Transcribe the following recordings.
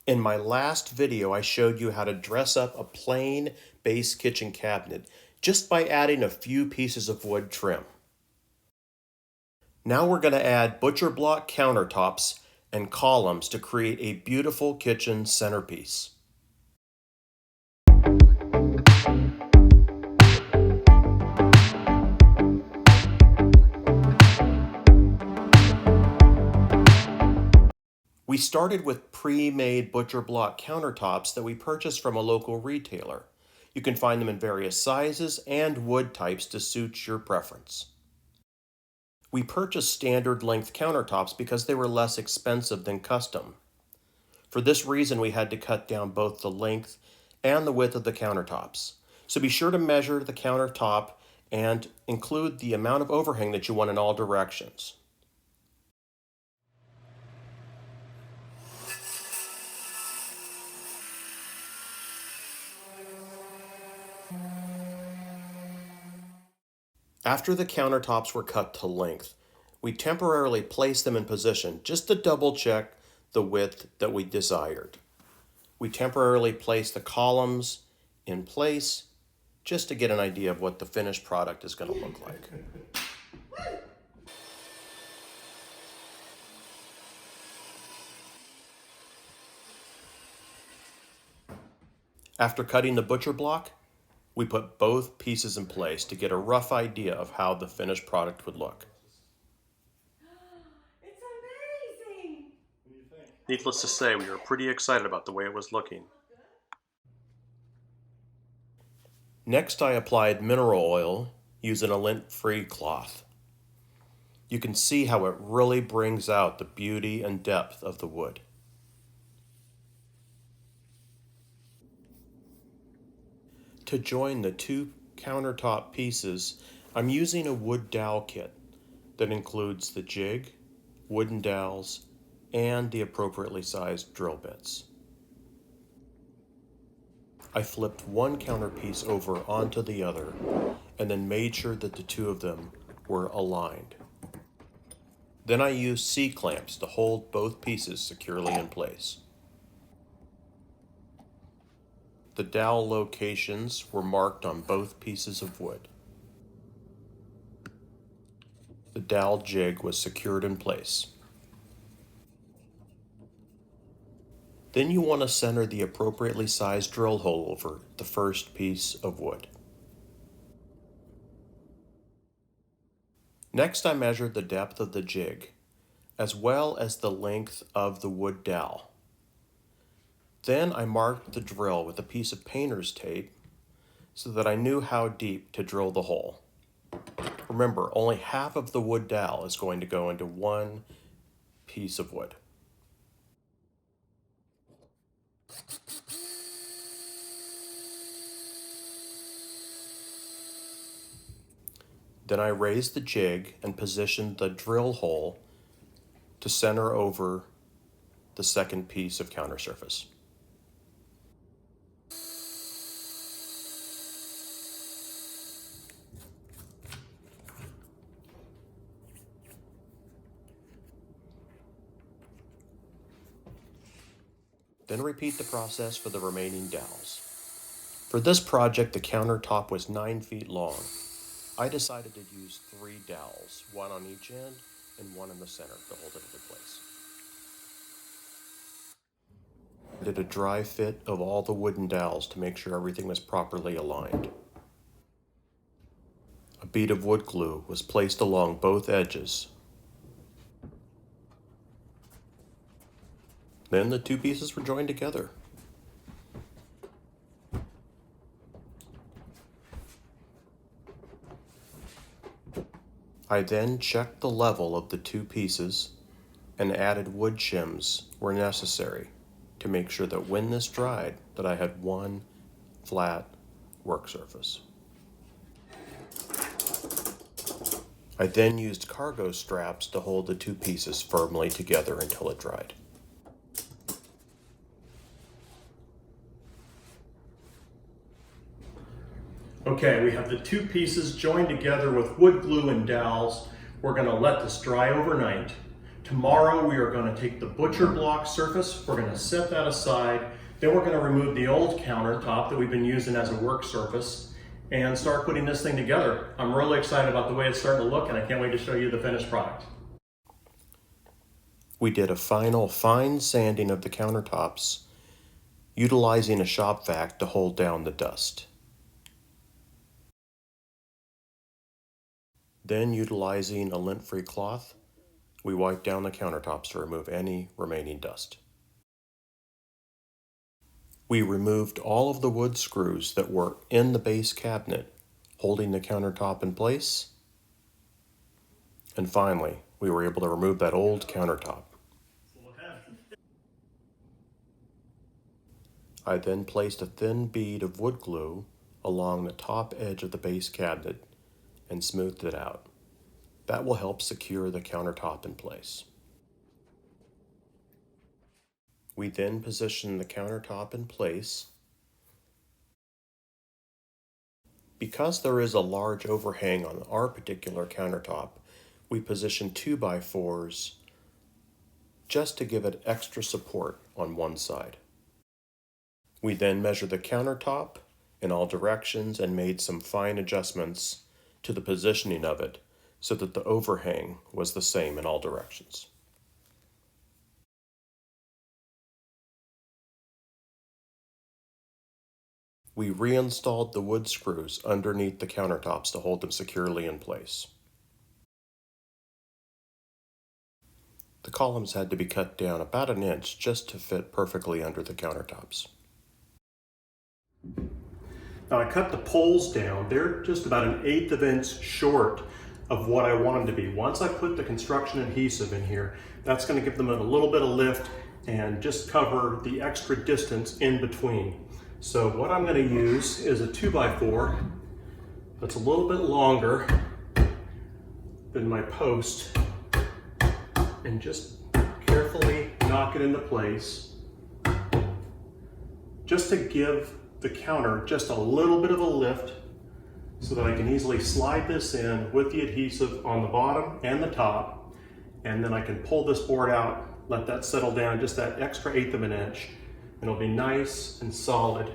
In my last video, I showed you how to dress up a plain base kitchen cabinet just by adding a few pieces of wood trim. Now we're going to add butcher block countertops and columns to create a beautiful kitchen centerpiece. We started with pre-made butcher block countertops that we purchased from a local retailer. You can find them in various sizes and wood types to suit your preference. We purchased standard length countertops because they were less expensive than custom. For this reason, we had to cut down both the length and the width of the countertops. So be sure to measure the countertop and include the amount of overhang that you want in all directions. After the countertops were cut to length, we temporarily placed them in position just to double check the width that we desired. We temporarily placed the columns in place just to get an idea of what the finished product is going to look like. After cutting the butcher block, we put both pieces in place to get a rough idea of how the finished product would look. It's amazing! What do you think? Needless to say, we were pretty excited about the way it was looking. Next, I applied mineral oil using a lint-free cloth. You can see how it really brings out the beauty and depth of the wood. To join the two countertop pieces, I'm using a wood dowel kit that includes the jig, wooden dowels, and the appropriately sized drill bits. I flipped one counterpiece over onto the other and then made sure that the two of them were aligned. Then I used C-clamps to hold both pieces securely in place. The dowel locations were marked on both pieces of wood. The dowel jig was secured in place. Then you want to center the appropriately sized drill hole over the first piece of wood. Next, I measured the depth of the jig, as well as the length of the wood dowel. Then I marked the drill with a piece of painter's tape so that I knew how deep to drill the hole. Remember, only half of the wood dowel is going to go into one piece of wood. Then I raised the jig and positioned the drill hole to center over the second piece of counter surface. Then repeat the process for the remaining dowels. For this project, the countertop was 9 feet long. I decided to use 3 dowels, one on each end and one in the center to hold it into place. I did a dry fit of all the wooden dowels to make sure everything was properly aligned. A bead of wood glue was placed along both edges. Then the two pieces were joined together. I then checked the level of the two pieces and added wood shims where necessary to make sure that when this dried, that I had one flat work surface. I then used cargo straps to hold the two pieces firmly together until it dried. Okay, we have the two pieces joined together with wood glue and dowels. We're going to let this dry overnight. Tomorrow we are going to take the butcher block surface, we're going to set that aside, then we're going to remove the old countertop that we've been using as a work surface and start putting this thing together. I'm really excited about the way it's starting to look, and I can't wait to show you the finished product. We did a final fine sanding of the countertops, utilizing a shop vac to hold down the dust. Then, utilizing a lint-free cloth, we wiped down the countertops to remove any remaining dust. We removed all of the wood screws that were in the base cabinet, holding the countertop in place. And finally, we were able to remove that old countertop. I then placed a thin bead of wood glue along the top edge of the base cabinet and smoothed it out. That will help secure the countertop in place. We then position the countertop in place. Because there is a large overhang on our particular countertop, we position 2x4s just to give it extra support on one side. We then measured the countertop in all directions and made some fine adjustments to the positioning of it so that the overhang was the same in all directions. We reinstalled the wood screws underneath the countertops to hold them securely in place. The columns had to be cut down about an inch just to fit perfectly under the countertops. Now I cut the poles down. They're just about 1/8 of an inch short of what I want them to be. Once I put the construction adhesive in here, that's going to give them a little bit of lift and just cover the extra distance in between. So what I'm going to use is a 2x4 that's a little bit longer than my post, and just carefully knock it into place just to give the counter just a little bit of a lift so that I can easily slide this in with the adhesive on the bottom and the top, and then I can pull this board out, let that settle down just that extra 1/8 of an inch, and it'll be nice and solid.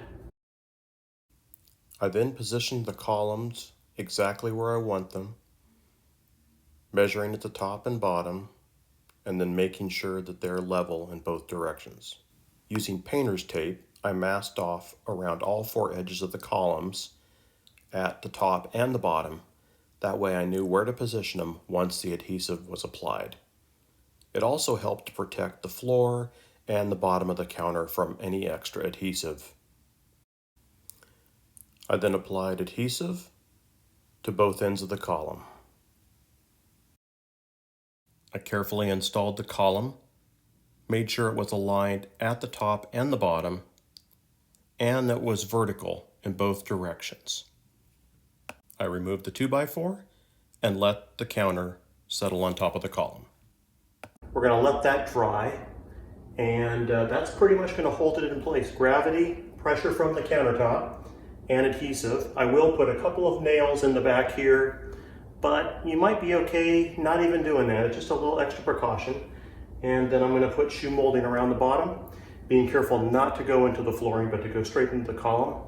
I then positioned the columns exactly where I want them, measuring at the top and bottom, and then making sure that they're level in both directions. Using painter's tape, I masked off around all 4 edges of the columns at the top and the bottom. That way I knew where to position them once the adhesive was applied. It also helped to protect the floor and the bottom of the counter from any extra adhesive. I then applied adhesive to both ends of the column. I carefully installed the column, made sure it was aligned at the top and the bottom, and that it was vertical in both directions. I removed the 2x4 and let the counter settle on top of the column. We're going to let that dry, and that's pretty much going to hold it in place. Gravity, pressure from the countertop, and adhesive. I will put a couple of nails in the back here, but you might be okay not even doing that. It's just a little extra precaution. And then I'm going to put shoe molding around the bottom, being careful not to go into the flooring, but to go straight into the column.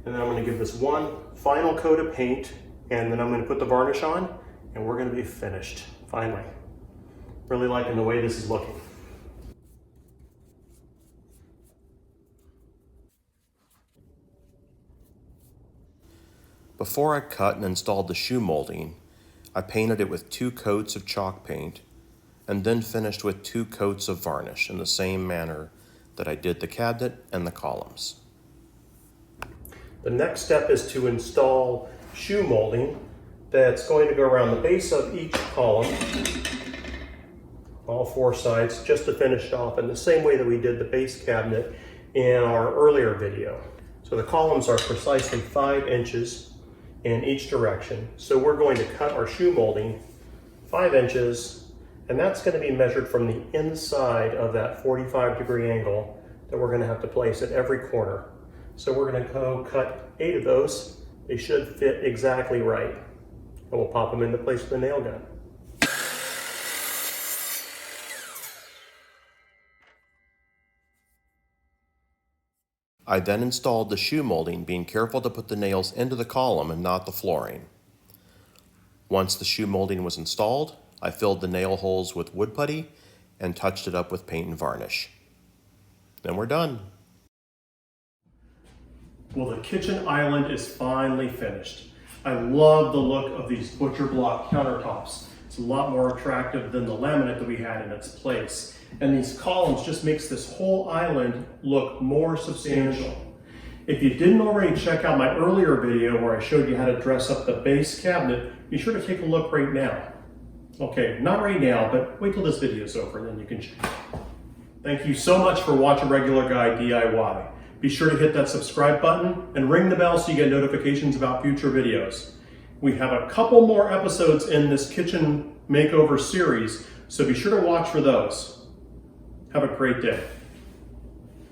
And then I'm going to give this one final coat of paint, and then I'm going to put the varnish on, and we're going to be finished, finally. Really liking the way this is looking. Before I cut and installed the shoe molding, I painted it with 2 coats of chalk paint, and then finished with 2 coats of varnish in the same manner that I did the cabinet and the columns. The next step is to install shoe molding that's going to go around the base of each column, all 4 sides, just to finish it off in the same way that we did the base cabinet in our earlier video. So the columns are precisely 5 inches in each direction. So we're going to cut our shoe molding 5 inches, and that's going to be measured from the inside of that 45-degree angle that we're going to have to place at every corner. So we're going to go cut 8 of those. They should fit exactly right, and we'll pop them into place with a nail gun. I then installed the shoe molding, being careful to put the nails into the column and not the flooring. Once the shoe molding was installed, I filled the nail holes with wood putty and touched it up with paint and varnish. Then we're done. Well, the kitchen island is finally finished. I love the look of these butcher block countertops. It's a lot more attractive than the laminate that we had in its place. And these columns just makes this whole island look more substantial. If you didn't already check out my earlier video where I showed you how to dress up the base cabinet, be sure to take a look right now. Okay, not right now, but wait till this video is over and then you can check. Thank you so much for watching Regular Guy DIY. Be sure to hit that subscribe button and ring the bell so you get notifications about future videos. We have a couple more episodes in this kitchen makeover series, so be sure to watch for those. Have a great day.